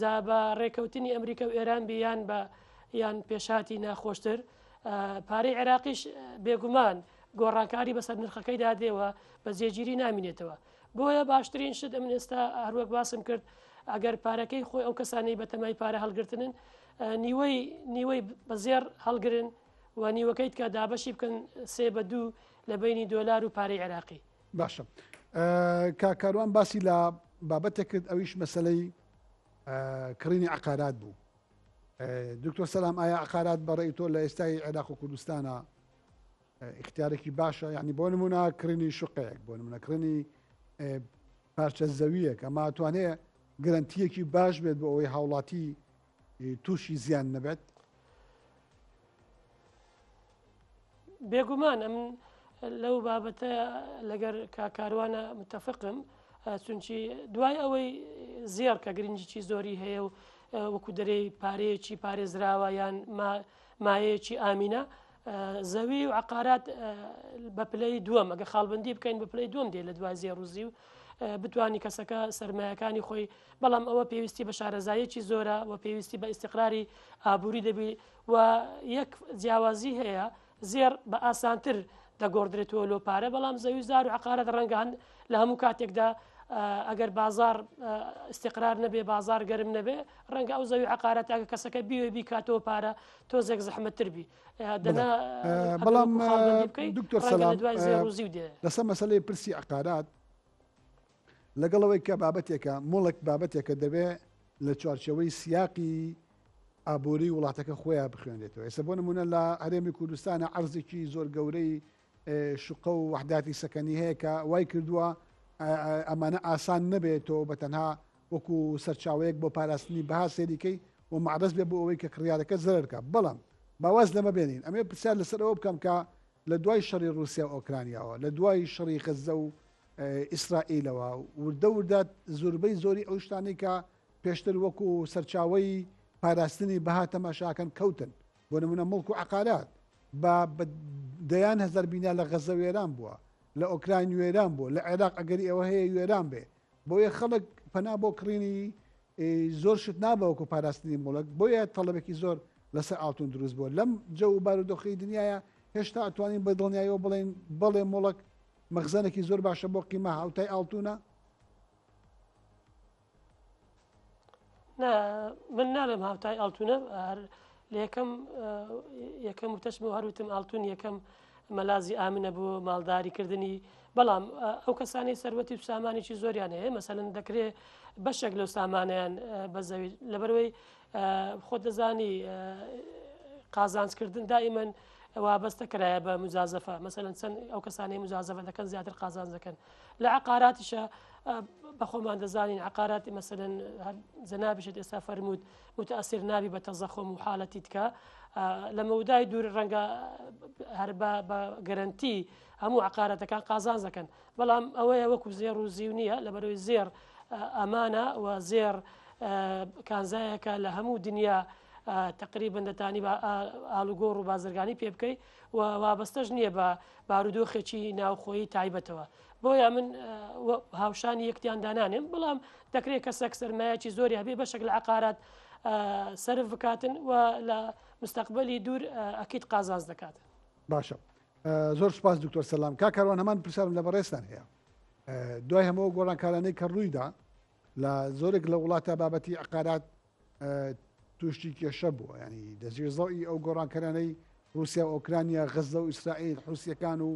جا بە ڕێکەوتنی ئەمریکا و ئێران بیان بە یان پێشاتی ناخۆشتر پارەی عێراقیش بێگومان گۆڕانکاری بەسەر نرخەکەی دادێەوە بە جێگیری نامینێتەوە بۆیە باشترین شت من ئێستا هەروەک باسم کرد ئەگەر پارەکەی خۆی ئەو کەسانی بە تەمای پارە هەڵگرتنن نیوەی بەزێر هەڵگرن و نیوەکەیت کە دابەشی بکەن 3-2 لە بینی دۆلار و پارەی عێراقی باشە کاکاروان باسی لە بابەتێک کرد ئەویش مەسلەی کڕینی عقارات بوو دکتۆر سەلام ئایا عقارات بەڕێی تۆ لە ئێستای عێراق و کوردستانە اختیارێکی باشە یعنی بۆ نمونە کڕینی شوقەیەک بۆ نمونە کڕینی پارچە زەویەک ئەمە توانێت گرنتیەکی باش بێت بۆ ئەوەی هاوڵاتی تووشی زیان نەبێت بێگومان ئەم لەو بابەتە لەگەر کاکاروانە متتەفقم چونکی دوای ئەوەی زێر کە گرنگیی زۆری هەیە و وەکو دەرەی پارەیەکی پارێزراوە یان مایەیەکی ئامینە زەوی و عقارات بە پلەی دووەم ئەگە خاڵبندی بکەین بە پلەی دووەم دێ لە دوای زێڕوزی و بتوانی کەسەکە سەرمایەکانی خۆی بەڵام ئەوە پێویستی بە شارەزایەکی زۆرە و پێویستی بە ئیستیقراری ئابووری دەبی و یەک جیاوازی هەیە زێر بە ئاسانتر دەگۆڕدرێتەوە لۆ پارە بەڵام زەوی زار و عقارەت ڕەنگەهان لە هەموو کاتێکدا ئەگەر بازار استیقرار نەبێ بازار گەرم نەبێ ڕەنگە ئەو زەوی عقارەت ئەگە کەسەکە بیوێ بیکاتەوە پارە تۆزێک زەحمەتتر بی بەڵام دکتۆر سەلام لەسەر مەسەلەی پرسی عقارات لەگەڵەوەی کە بابەتێکە مڵک بابەتێکە دەبێ لە چوارچەوەی سیاقی ئابووری وڵاتەکە خۆیان بخوێنێتەوە ئێستا بۆ نمونە لە هەرێمی کوردستانە عەرزێکی زۆر گەورەی شوقە و وحداتی سەکەنی هەیە کە وای کردووە ئەمانە ئاسان نەبێتەوە بە تەنها وەکو سەرچاوەیەک بۆ پاراستنی بەها سێریکەی و معرەز بێ بۆ ئەوەی کە کڕیارەکە زەرکە بەڵام باواز لەمە بێنین ئەمێ پرسیار لەسەرەوە بکەم کە لە دوای شەڕی رووسیا و ئۆکرانیاوە لە دوای شەڕی غەزە و ئیسرائیلەوە وردە وردات زۆربەی زۆری ئەو شتانی کە پێشتر وەکو سەرچاوەی پاراستنی بەها تەماشاکەن کەوتن بۆ نمونە مڵک و عقارات بە دەیان هەزار بینا لە غەزە وێران بووە لە ئۆکراین وێران بوو لە عێراق ئەگەری ئەوە هەیە وێران بێ بۆیە خەڵک پەنا بۆ کڕینی زۆر شت نابەوەکو پاراستنی مڵک بۆیە تەڵەبێکی زۆر لەسەر ئاڵتون دروست بووە لەم جە و بارودۆخی دنیاە هێشتا ئەتوانین بە دڵنیایەوە بڵێن بەڵێ مڵک مەخزانێکی زۆر باشە بۆ قیمە هاوتای ئاڵتونە من ناڵێم هاوتای ئاڵتونە لە یەکەم وتەشم و هەروتم ئاڵتون یەکەم مەلازی ئامنە بۆ ماڵداریکردنی بەڵام ئەو کەسانی سەروەتی و سامانێکی زۆریان هەیە مەسەلەن دەکرێت بەشێک لەو سامانیان بەزەوی لەبەرەوەی خۆت دەزانی قازانجکردن دائیمەن وابەستە کرایە بە مجازەفە مەسەلەن چەند ئەو کەسانی مجازەفە دەکەن زیاتر قازانج دەکەن لە عقاراتیشە بەخۆمان دەزانین عقاراتی مەسەلەن جەنابیشت ئێستا فەرموود متأثر نابی بە تەزەخم و حاڵەتی تکە لە مەودای دوور ڕەنگە هەر بە گەرنتی هەموو عقارەتەکان قازانج دەکەن بەڵام ئەوەیە وەکو زێر و زیو نییە لەبەرەوەی زێر ئەمانە و زێر کانزایەکە لە هەموو دنیا تقریبا دەتانی ئالوگۆڕ و بازرگانی پێ بکەیت و وابەستەش نییە بە بارودۆخێکی ناوخۆیی تایبەتەوە بۆیە من هاوشانی یەکتیان دانانێم بەڵام دەکرێت کەسێک سەرمایەکی زۆری هەبێ بەشێک لە عقارات سەرف بکاتن و لە مستەقبەلی دوور ئەکید قازانج دەکاتن باشە زۆر سپاس دکتۆر سەلام کاکەڕوان هەمان پرسیارم لە بەڕێستان هەیە دوای هەموو گۆڕانکارانەی کە ڕوویدا لە زۆرێک لە وڵاتە بابەتی عقارات توشتی کێشە بووە ینی دەستێزەڵی ئەو گۆڕانکارانەی رووسیا و ئۆکرانیا غەزە و ئیسرائیل حوسیەکان و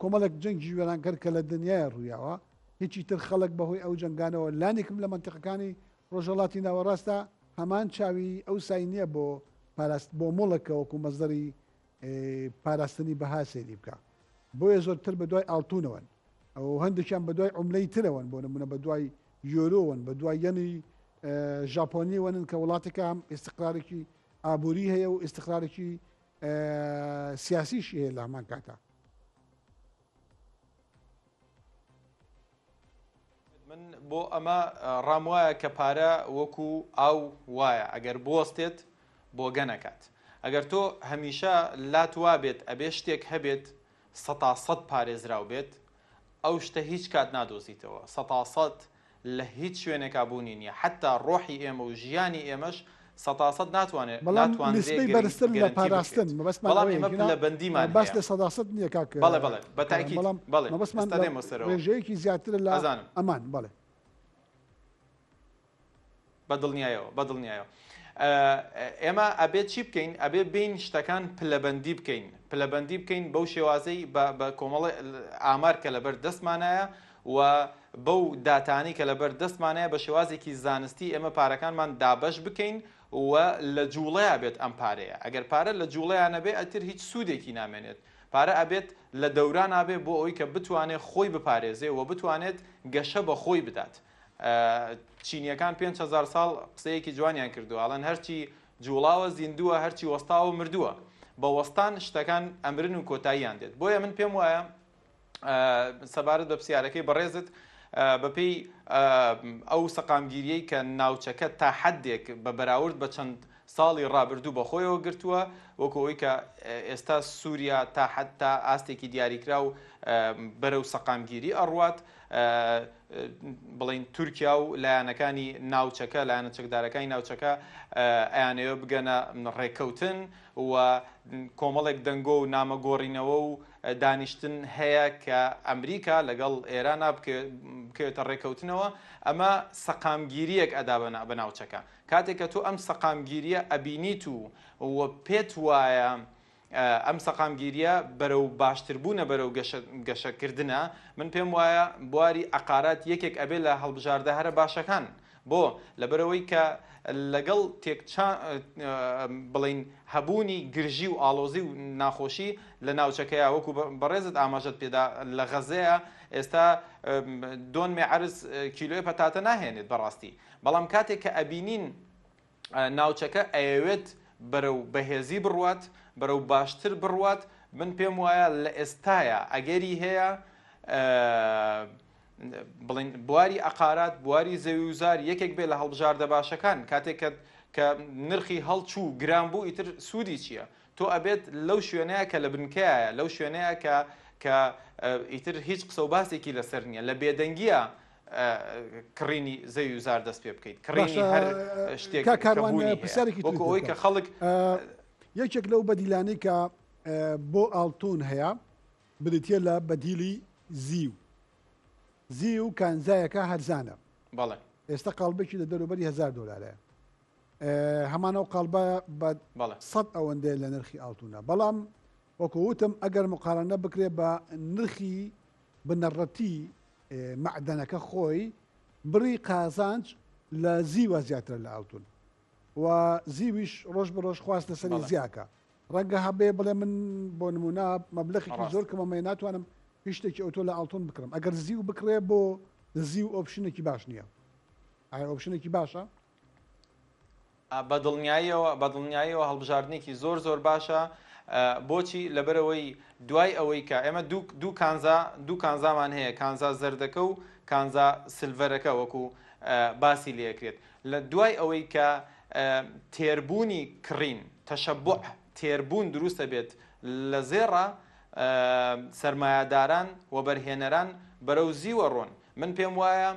کۆمەڵێک جەنگی وێرانکەر کە لە دنیای ڕوویاوە هیچی تر خەڵک بەهۆی ئەو جنگانەوە لانێکم لە منتیقەکانی ڕۆژهەڵاتی ناوەڕاستە هەمان چاوی ئەو سای نییە بۆ مڵەکەوەکو مەزدەری پاراستنی بەها سێری بکە بۆیە زۆرتر بە دوای ئاڵتونەوەن ئەو هەندێکیان بە دوای عملەی ترەوەن بۆ نمونە بە دوای یۆرۆون بە دوای یەنی ژاپۆنی وەنن کە وڵاتێکە هەم ئێستقرارێکی ئابووری هەیە و ئێستقرارێکی سیاسیشی هەیە لە هەمان کاتە من بۆ ئەمە ڕام وایە کە پارە وەکو ئاو وایە ئەگەر بوەستێت بۆ گەنەکات ئەگەر تۆ هەمیشە لات وا بێت ئەبێ شتێک هەبێت 100% پارێزراو بێت ئەو شتە هیچ کات نادۆزیتەوە 100% لە هیچ شوێنێکا بوونی نییە حتا ڕۆحی ئێمە و ژیانی ئێمەش 100% ناتوانێت بەرزتر لە پاراستن بەڵام ئێمە لە بەندیمان باس لە 100% نییە کاکە بەڵێ بەڵێ بەتاکید بەڵێ مەبەستمان ڕێژەیەکی زیاتر لە ئەمان بەڵێ بەدڵنیایەوە ئێمە ئەبێت چی بکەین ئەبێ بین شتەکان پلەبەندی بکەین بەو شێوازەی بە کۆمەڵی ئامار کە لەبەر دەستمانایە و بەو داتانی کە لەبەر دەستمانەیە بە شێوازێکی زانستی ئێمە پارەکانمان دابەش بکەین و لە جوڵەیە بێت ئەم پارەیە ئەگەر پارە لە جوڵەیانە بێ ئەتر هیچ سوودێکی نامێنێت پارە ئەبێت لە دەوران نابێ بۆ ئەوی کە بتوانێت خۆی بپارێزێ و بتوانێت گەشە بە خۆی بدات چینیەکان 5,000 ساڵ قسەیەکی جوانیان کردو ئاڵەن هەرچی جوڵاوە زیندووە هەرچی وەستاوە مردووە بە وەستان شتەکان ئەمرن و کۆتاییان دێت بۆیە من پێم وایە سەبارەت بە پرسیارەکەی بەڕێزت بەپێی ئەو سەقامگیریەی کە ناوچەکە تا حەدێک بە بەراورد بە چەند ساڵی ڕابردوو بەخۆیەوە گرتووە وەکو ئەوی کە ئێستا سووریا تا حتا ئاستێکی دیاریکرا و بەرەو سەقامگیری ئەڕوات بڵین تورکیا و لایەنەکانی ناوچەکە لایەنە چەکدارەکانی ناوچەکە ئەیانەوە بگەنە ڕێککەوتن و کۆمەڵێک دەنگۆ و نامەگۆڕینەوە و دانیشتن هەیە کە ئەمریکا لەگەڵ ئێرانە بکەوێتە ڕێککەوتنەوە ئەمە سەقامگیریەک ئەدا بە ناوچەکە کاتێک کە تۆ ئەم سەقامگیریە ئەبینیت و پێت وایە ئەم سەقامگیریە بەرەو باشتربوونە بەرەو گەشەکردنە من پێم وایە بواری عقارات یەکێک ئەبێ لە هەڵبژاردە هەرە باشەکان بۆ لەبەرەوەی کە لەگەڵ بڵین هەبوونی گرژی و ئاڵۆزی و ناخۆشی لە ناوچەکەیە وەکو بەڕێزت ئاماژەت پێدا لە غەزەیە ئێستا دۆنمێ عەرز کیلۆی پەتاتە ناهێنێت بەڕاستی بەڵام کاتێک کە ئەبینین ناوچەکە ئەیەوێت بەرەو بەهێزی بڕوات بەرەو باشتر بڕوات من پێم وایە لە ئێستایە ئەگەری هەیە بڵین بواری ئەقارات بواری زەویوزار یەکێک بێ لە هەڵبژاردە باشەکان کاتێک کە نرخی هەڵچوو گران بوو ئیتر سوودی چییە تۆ ئەبێت لەو شوێنەیە کە لە بنکەیە لەو شوێنەیە کە ئیتر هیچ قسە و باسێکی لەسەر نییە لە بێدەنگیە کڕینی زەویوزار دەست پێ بکەیت کڕینی هەر شتێک ئەوەی کە خەڵک یەکێک لەو بەدیلانەی کە بۆ ئاڵتون هەیە بریتە لە بەدیلی زی و کانزایەکە هەرزانە بەڵێ ئێستا قاڵبێکی لە دەروبەری $1000 هەمانەوە قاڵبە بە 100 ئەوەندەیە لە نرخی ئاڵتونە بەڵام وەکو وتم ئەگەر مقارنە بکرێ بە نرخی بنەڕەتی معدەنەکە خۆی بڕی قازانج لە زیوە زیاتر لە ئاڵتون و زیویش ڕۆژ بە ڕۆژ خواستە سەری زیاکە ڕەنگە هەبێ بڵێ من بۆ نمونە مەبلەغێکی زۆر کەمەمە ناتوانم هیچ شتێکی ئۆتۆ لە ئاڵتون بکڕم ئەگەر زیو بکرێ بۆ زیو ئۆپشنێکی باش نییە ئایا ئۆپشنێکی باشە بەدڵنیاییەوە هەڵبژاردنێکی زۆر باشە بۆچی لەبەرەوەی دوای ئەوەی کە ئێمە دوو کانزامان هەیە کانزا زەردەکە و کانزا سلڤەرەکە وەکو باسی لێکرێت لە دوای ئەوەی کە تێربوونی کڕین تەشەبوع تێربوون دروستە بێت لە زێڕە سەرمایهداران و بەرهێنەران بەرەو زیوە ڕۆن من پێم وایە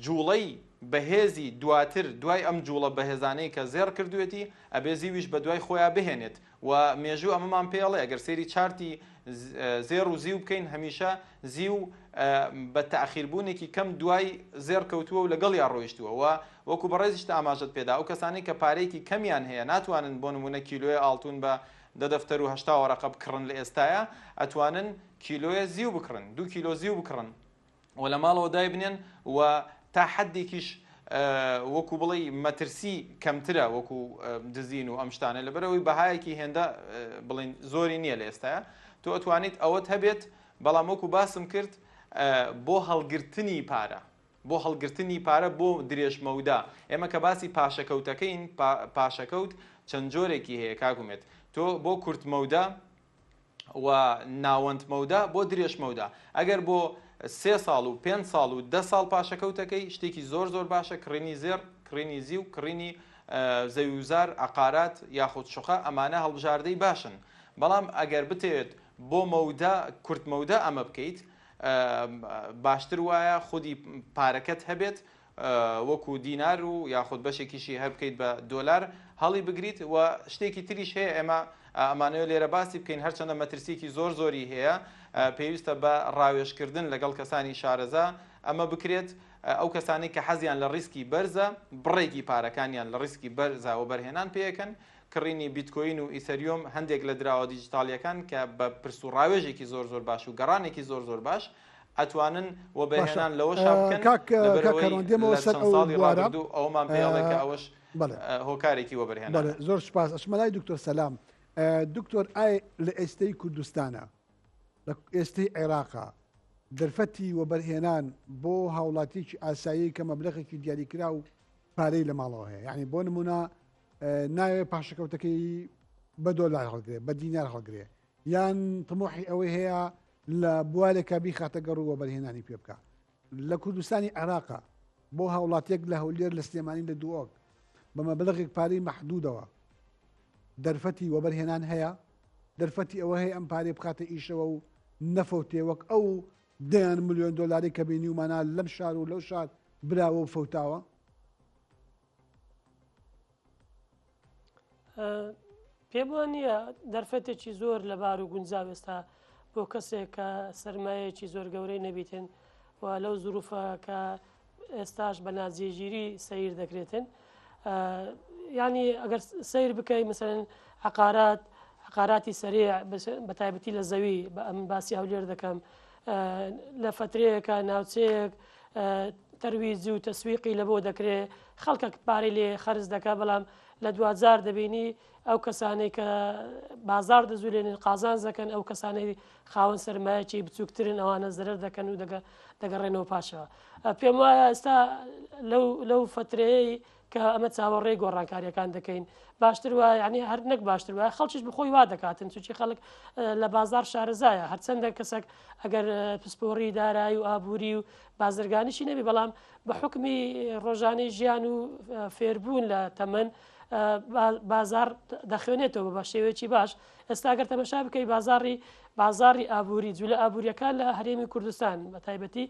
جوڵەی بەهێزی دواتر دوای ئەم جوڵە بەهێزانەی کە زێڕ کردوێتی ئەبێ زیویش بە دوای خۆیان بهێنێت و مێژوو ئەمەمان پێڵێ ئەگەر سێری چارتی زێڕ و زیو بکەین هەمیشە زیو بە تەخیربوونێکی کەم دوای زێڕ کەوتووە و لەگەڵ یا ڕۆیشتووە و وەکو بەڕێزیشتە ئاماژەت پێدا ئەو کەسانی کە پارەیەکی کەمیان هەیە ناتوانن بۆ نمونە کیلۆی ئاڵتون بە 10 وەرەقە بکڕن لە ئێستاە ئەتوانن کیلۆیە زیو بکڕن 2 کیلۆ زیو بکڕن و لە ماڵەوە دای بنێن و تا حدێکیش وەکو بڵێ مەترسی کەمترە وەکو دزین و ئەم شتانە لەبەرەوەی بەهایەکی هێندە بڵین زۆری نییە لە ئێستاە تۆ ئەتوانیت ئەوەت هەبێت بەڵام وەکو باسم کرد بۆ هەڵگرتنی پارە بۆ درێژمەودا ئێمە کە باسی پاشەکەوتەکەین پاشەکەوت چەند جۆرێکی هەیە کاگومێت تۆ بۆ کورتمەودا و ناوەندمەودا بۆ درێژمەودا ئەگەر بۆ 3 ساڵ و 5 ساڵ و 10 ساڵ پاشەکەوتەکەی شتێکی زۆر باشە کڕینی زێر کڕینی زی و کڕینی زەویوزار ئەقارات یاخود شوخە ئەمانە هەڵبژاردەی باشن بەڵام ئەگەر بتێت بۆ مەودا کورتمەودا ئەمە بکەیت باشتر وایە خودی پارەکەت هەبێت وەکو دینار و یاخود بەشێکیشی هەر بکەیت بە $، هەڵی بگریت و شتێکی تریش هەیە ئێمە ئەمانەوە لێرە باسی بکەین هەرچەندە مەترسیکی زۆری هەیە پێویستە بە ڕاوێژکردن لەگەڵ کەسانی شارەزا ئەمە بکرێت ئەو کەسانی کە حەزیان لە ڕیسکی بەرزە بڕێکی پارەکانیان لە ڕیسکی بەرزا و بەرهێنان پێیەکەن کڕینی بیتکۆین و ئیسەریۆم هەندێک لە دراوە دیجیتالیەکان کە بە پرس و ڕاوێژێکی زۆر باش و گەڕانێکی زۆر باش ئەتوانن و بەهێنان لەوە شابکەن ئەومان پێڵێکە ئەوەش هۆکارێکی وە بەرهێنان زۆر سپاس ئەشمەلای دکتۆر سەلام دکتۆر ئای لە ئێستەی کوردستانە لە ئێستەی عێراقا دەرفەتی وەبەرهێنان بۆ هاوڵاتیکی ئاسایی کە مەبلەغێکی دیاریکرا و پارەی لە ماڵەوە هەیە یعنی بۆ نمونە ناوێ پاشەکەوتەکەی بە $، هەڵگرێ بە دینار هەڵگرێ یان تمۆحی ئەوەی هەیە لە بوارێکە بیخاتە گەڕ و وەبەرهێنانی پێ بکە لە کوردستانی عێراقا بۆ هاوڵاتیەک لە هەولێر لە سلێمانی لە دووەک بە مەبلەغێک پارەی مەحدودەوە دەرفەتی وەبەرهێنان هەیە دەرفەتی ئەوە هەیە ئەم پارێ بخاتە ئیشەوە و نەفەوتێ وەک ئەو $10 ملیۆن کە بینی ومانە لەم شار و لەو شار براوە و فەوتاوە پێم وانە دەرفەتێکی زۆر لەبار و گونجاو ئێستا بۆ کەسێک کە سەرمایەکی زۆر گەورەی نەبیتن و لەو زروفە کە ئێستاش بە نازیێژیری سەیر دەکرێتن ینی ئەگەر سیر بکەی مثلەن عقاراتی سەریع بە تایبەتی لە زەوی بە ئەم باسی هەولێر دەکەم لە فترەیەکە ناوچەیەک تەرویزی و تەسویقی لە بۆ دەکرێت خەڵکە پارەی لێ خەرز دەکات بەڵام لە دوجار دەبینی ئەو کەسانەی کە بازار دەزولێنن قازانج دەکەن ئەو کەسانەی خاوەن سەرمایەکی بچووکترن ئەوانە زەرەر دەکەن و دەگەڕێنەوە پاشەوە. پێم وایە ئێستا لەو فترەیە کە ئەمە چاوەڕێی گۆڕانکاریەکان دەکەین باشتر وایە ینی هەر نەک باشتر وایە خەڵکیش بخۆی وا دەکاتن چونکی خەڵک لە بازار شارەزایە هەرچەندە کەسێک ئەگەر پسپۆڕی دارایی و ئابووری و بازرگانیشی نەبی بەڵام بە حکمی ڕۆژانەی ژیان و فێربوون لە تەمەن بازار دەخوێنێتەوە بە شێوەیەکی باش. ئێستا ئەگەر تەمەشا بکەی بازاری ئابووری جوولە ئابوووریەکان لە هەرێمی کوردستان بە تایبەتی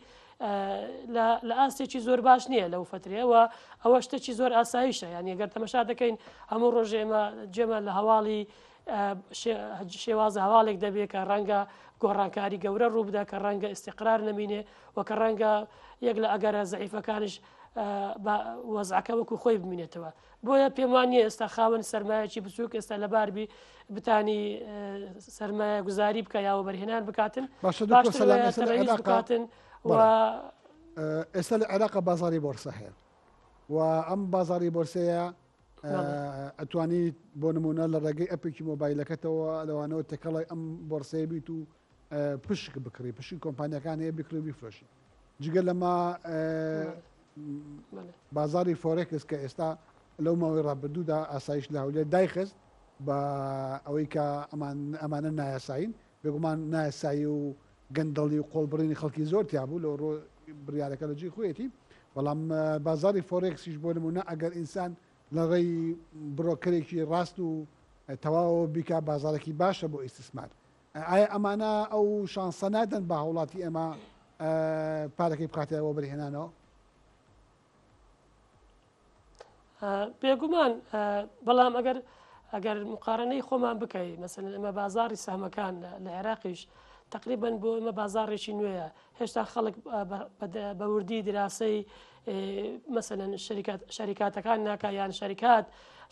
لە ئاستێکی زۆر باش نییە لەو فترەوە ئەوە شتێکی زۆر ئاساییشە ینی ئەگەر تەمەشا دەکەین هەموو ڕۆژێمە جێمە لە هەواڵی شێوازە هەواڵێک دەبێت کە ڕەنگە گۆڕانکاری گەورە ڕوو بدە کە ڕەنگە ئیسیقرار نەمینێ و کە ڕەنگە یەک لە ئەگەرە زەعیفەکانش وەزعەکە وەکو خۆی بمینێتەوە. بۆیە پێم وانییە ئێستا خاوەن سەرمایەکی بچووک ئێستا لە باربی بتانی سەرمایە گوزاری بکە یاوە بەرهێنان بکاتن بکاتن ئێستا لە عێراقە بازاری بۆرسە هەیە و ئەم بازاری بۆرسەیە ئەتوانیت بۆ نمونە لە ڕێگەی ئەپێکی مۆبایلەکەتەوە لەوانەوە تێکەڵی ئەم بۆرسەیە بیت و پشک بکڕی پشی کۆمپانیەکان هەیە بکڕی و بیفرۆشی جگە لەما بازاری فۆرێکس کە ئێستا لەو ماوەی ڕابردوودا ئاسایش لە هەولێر دایخست بە ئەوەی کە ئەمانە نایاساین بێگومان نایاسایی و گەندەڵی و قۆڵبڕینی خەڵکی زۆر تیابوو لە ڕۆ بریارەکە لە جێ خۆیەتی بەڵام بازاری فۆرێکسیش بۆ نمونە ئەگەر ئینسان لە ڕێی بڕۆکەرێکی ڕاست و تەواوە بیکە بازارێکی باشە بۆ ئیسtismار. ئایا ئەمانە ئەو شانسە نادەن بە هەوڵاتی ئێمە پارەکەی بخاتەوە بەرهێنانەوە؟ بێگومان بەڵام ئەگەر مقارنەی خۆمان بکەی مەسەلەن ئەمە بازاری سەهمەکان لە عێراقیش تقریبا بۆ ئمە بازارێکی نوێیە هێشتا خەڵک بە وردی دراسی مەسەلەن شەریکاتەکان ناکە یان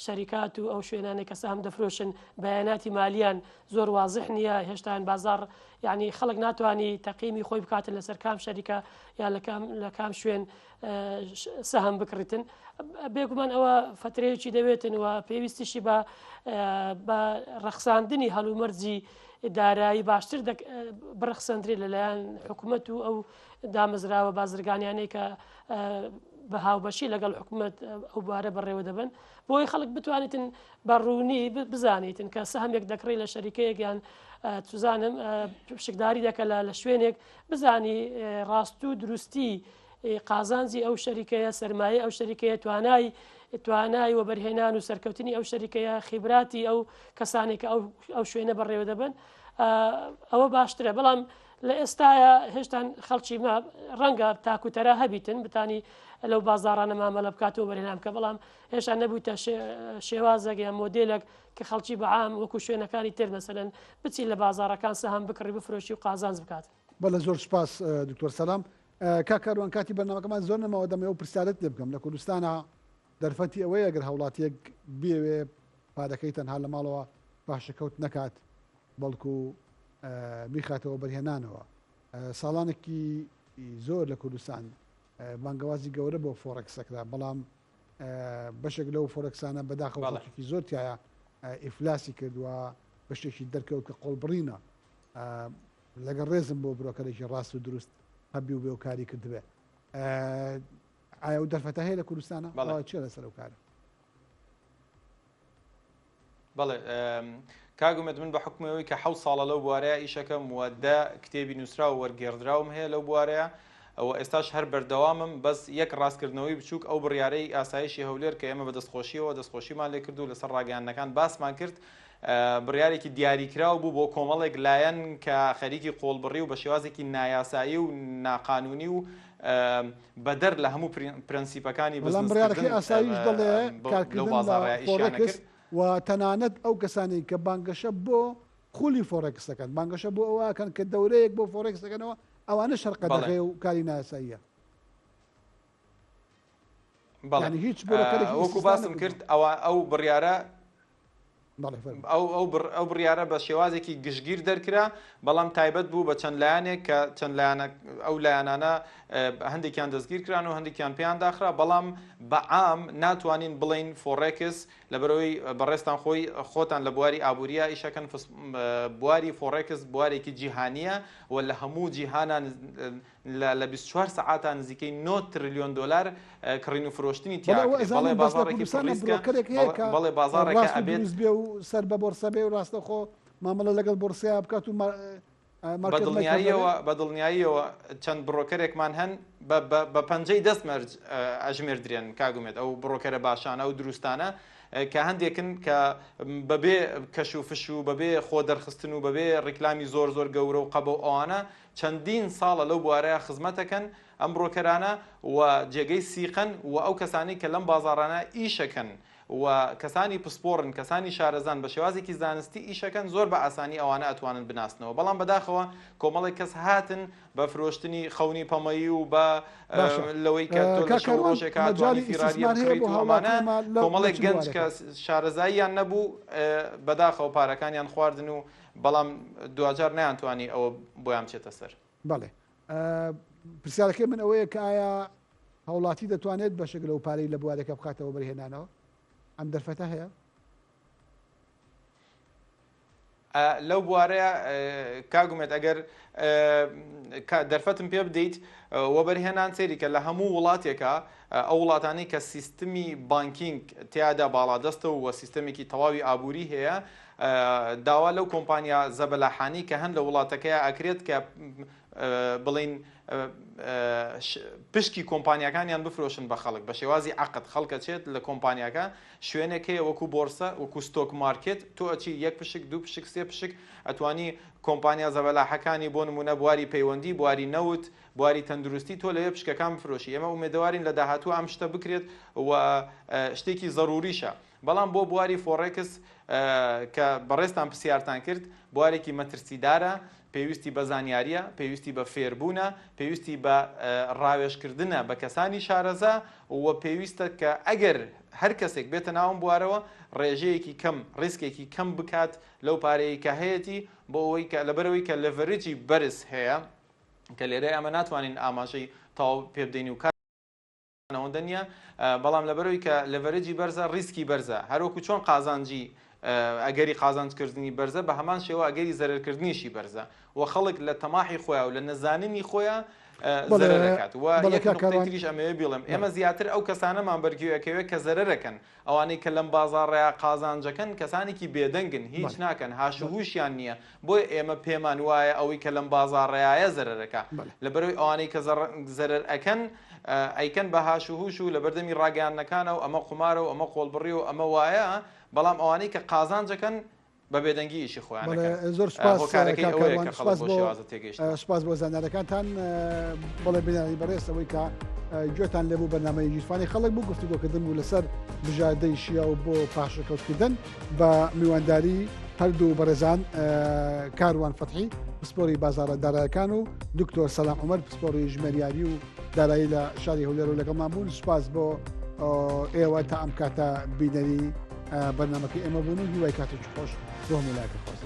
شەریکات و ئەو شوێنانێک کە سەهم دەفرۆشن بەیاناتی مالیان زۆر وازح نییە هێشتان بازار یعنی خەڵک ناتوانانی تەقیمی خۆی بکاتن لەسەر کام شەریکە یان لە کام شوێن سەهم بکڕیتن بێگومان ئەوە فترەیەکی دەوێتن و پێویستیشی بە ڕەخساندنی هەلومەرجی دارایی باشتر بڕخسەندری لەلایەن حکوومەت و ئەو دامەزراوە بازرگانیانەی کە بە هاوبەشی لەگەڵ حکوومەت ئەو بارە بەڕێوە دەبن بۆی خەڵک بتوانێتن بەڕوونی بزانیتن کە سەهمێک دەکڕی لە شەریکەیەک یان توزانم شکداری دەکە لە شوێنێک بزانی ڕاست و دروستی قازانجی ئەو شەریکەیە سەرمایە ئەو شەریکەیە توانای و بەرهێنان و سەرکەوتنی ئەو شەریکەیە خیبراتی ئەو کەسانێک ئەو شوێنە بەڕێوە دەبن ئەوە باشترە. بەڵام لە ئێستاە هێشتان خەڵکی ڕەنگە تاکوتەرە هەبیتن بتانی لەو بازارانە مامەلە بکاتەوە بەرهێنان بکە بەڵام هێشتا نەبوویتە شێوازێک یان مۆدێلێک کە خەڵکی بەعام وەکو شوێنەکانی تر مەسەلەن بچی لە بازارەکان سەهم بکڕی بفرۆشی و قازانج بکات. بەڵە زۆر سپاس دکتۆر سەلام. کاکەروان کاتی بەرنامەکەمان زۆر نەمەوە دەمەوە پرسیارەت لێ بکەم لە کوردستانە دەرفەتی ئەوەیە ئەگەر هەوڵاتیەک بێوێ پادەکەی تەنها لە ماڵەوە باشەکەوت نەکات بەڵکو بیخاتەوە بەرهێنانەوە ساڵانێکی زۆر لە کوردستان بانگەوازی گەورە بۆ فۆرەکسەکرا بەڵام بەشێک لەو فۆرەکسانە بەداخەوەڵێکی زۆر تایە ئیفلاسی کردووە بەشێکی دەرکەوت کە قۆڵبڕینە لەگەڵ ڕێزم بۆ برۆکەرێکی ڕاست و دروست هەبی و بێ و کاری کردبێ. ئایا و دەرفەتە هەیە لە کوردستانە چێ لەسەر ئەو کارە؟ بەڵێ کاگومێت من بە حکومەوەی کە 7 ساڵە لەو بوارەیە ئیشەکەم وەدە کتێبی نووسرا و وەرگێڕدراوم هەیە لەو بوارەیە ئەوە ئێستاش هەر بەردەوامم بەس یەک ڕاستکردنەوەی بچووک ئەو بڕیارەی ئاسایشی هەولێر کە ئێمە بە دەستخۆشیەوە دەستخۆشیمان لێ کردو لەسەر ڕاگەیاندنەکان باسمان کرد بڕیارێکی دیاریکراو بوو بۆ کۆمەڵێک لایەن کە خەریکی قۆڵبڕی و بە شێوازێکی نایاسایی و ناقانونی و بەدەر لە هەموو پرەنسیپەکانی بەڵام بڕیارەکەی ئاسایش دەڵێ کارکردن و تەنانەت ئەو کەسانی کە بانگەشە بۆ خولی فۆرەکسەکەن بانگەشە بۆ ئەوەکەن کە دەورەیەک بۆ فۆرەکسەکەنەوە ئەوانە شەرقە دەغێ و کاری ناساییە وەکو باسم کرد ئەو بڕیارە ئەو بڕیارە بە شێوازێکی گشتگیر دەرکرا بەڵام تایبەت بوو بە چەند لایەنێک کە چەند لایەنە ئەو لایەنانە هەندێکیان دەستگیر کران و هەندێکیان پێیان داخرا بەڵام بەعام ناتوانین بڵین فۆڕێکس لەبەرەوەی بەڕێستان خۆتان لە بواری ئابوووریە ئیشەکەن بواری فۆڕێکس بوارێکی جیهانیە و لە هەموو جیهانان لە 24 سعاتان نزیکەی 9 تریلیۆن دلار کڕین و فرۆشتنی بەڵێ بازارێکی بەڵێ بازارێکە ئەبێت سەر بە بۆرسە بێ و ڕاستەخۆ مامەڵە لەگەڵ بۆرسیا بکات و بەدڵنیاییەوە چەند بڕۆکەرێکمان هەن بە پەنجەی دەستمەرج ئەژمێر درێن کاگومێت ئەو بڕۆکەرە باشانە و دروستانە کە هەندێکن کە بەبێ کەش و فش و بەبێ خۆ دەرخستن و بەبێ ڕیکلامی زۆر گەورە و قەبە ئەوانە چەندین ساڵە لەو بوارەیە خزمەتەکەن ئەم بڕۆکەرانە و جێگەی سیقن و ئەو کەسانی کە لەم بازاڕانە ئیشەکەن و کەسانی پسپۆرن کەسانی شارەزان بە شێوازێکی زانستی ئیشەکەن زۆر بە ئاسانی ئەوانە ئەتوانن بناسنەوە بەڵام بەداخەوە کۆمەڵی کەس هاتن بە فرۆشتنی خەونی پەمەیی و بە لەوەی کە ڕۆژێک هاتوانی فیراریەمانە کۆمەڵێک گەنج کە شارەزاییان نەبوو بەداخەوە پارەکانیان خواردن و بەڵام دوجار نەیانتوانی ئەوە بۆیان بچێتە سەر. بەڵێ پرسیارەکەی من ئەوەیە کە ئایا هەوڵاتی دەتوانێت بەشێک لەو پارەی لە بوارێکە بخاتەوە بەرهێنانەوە ئەم دەرفەتە هەیە؟ لەو بوارەیە کاگومێت ئەگەر دەرفەتم پێ بدەیت وە بەرهێنان سێری کە لە هەموو وڵاتێکە ئەو وڵاتانی کە سیستمی بانکینگ تیادا باڵادەستە و سیستمێکی تەواوی ئابووری هەیە داوا لەو کۆمپانیا زەبەلاحانی کە هەند لە وڵاتەکەیە ئەکرێت کە بڵین پشکی کۆمپانیەکانیان بفرۆشن بە خەڵک بە شێوازی عقد خەڵکە چێت لە کۆمپانیاکە شوێنێک هەیە وەکو بۆرسە وەکو ستۆک مارکێت تۆ ئەچی یەک پشک دوو پشک سێ پشک ئەتوانی کۆمپانیا زەبەلاحەکانی بۆ نمونە بواری پەیوەندی بواری نەوت بواری تەندروستی تۆ لەوێ پشکەکان بفرۆشی ئێمە ئومێدەوارین لە داهاتوو ئەم شتە بکرێت و شتێکی ضروریشە بەڵام بۆ بواری فۆڕێکس کە بەڕێستان پرسیارتان کرد بوارێکی مەترسیدارە پێویستی بە زانیاریە پێویستی بە فێربوونە پێویستی بە ڕاوێژکردنە بە کەسانی شارەزا و پێویستە کە ئەگەر هەر کەسێک بێتە ناوم بوارەوە ڕێژەیەکی کەم ڕیسکێکی کەم بکات لەو پارەیە کە هەیەی بۆ ئەوەی کە لەبەرەوەی کە لەڤەرێجی بەرز هەیە کە لێرە ئەمە ناتوانین ئاماژەی تاو پێ بدەین و کارەوەندە نیە بەڵام لەبەرەوەی کە لەڤەرێجی بەرزە ریسکی بەرزە هەروەکو چۆن قازانجی ئەگەری قازانجکردنی بەرزە بە هەمان شێوە ئەگەری زەرکردنیشی بەرزە و خەڵک لە تەماحی خۆیان و لە نەزاننی خۆیان زەرەکات و یەکتریش ئەمەوێ بڵم ئێمە زیاتر ئەو کەسانەمان بەرگوێەکەوێت کە زەرەکەن ئەوانەی کە لەم بازاڕێیا قازانجەکەن کەسانێکی بێدەنگن هیچ ناکەن هاشوهوشیان نییە بۆی ئێمە پێمان وایە ئەوەی کە لەم بازاڕێایە زەرەکە لەبەرەوەی ئەوانەی کە زەرەر ئەەکەن ئەیکەن بە هاشوهوش و لە بەردەمی ڕاگەیانەکانە و ئەمە قمارە و ئەمە قۆڵبڕی و ئەمە وایە بەڵام ئەوانەی کە قازانجەکەن بە بێدەنگی ئیشی خۆیان زۆر سپاس بۆ زانارەکانتان بەڵێ بینایی بەڕێستەوەی کە گوێتان لێبوو بەنامەی گیرفانی خەڵک بوو گفتوگۆکردن بوو لەسەر بژاردەی شیە و بۆ پاشەکەوتکردن بە میوانداری هەردوو بەڕێزان کاروان فەتحی پسپۆری بازارە دارایەکان و دکتۆر سەلام عومەر پسپۆری ژمێریاری و دارایی لە شاری هەولێر و لەگەڵمان بوون سوپاس بۆ ئێوە تا ئەم کاتە بینەری بەرنامەکەی ئێمە بوون و هیوای کاتێکی خۆش بۆ هەموو لایەکە خۆش.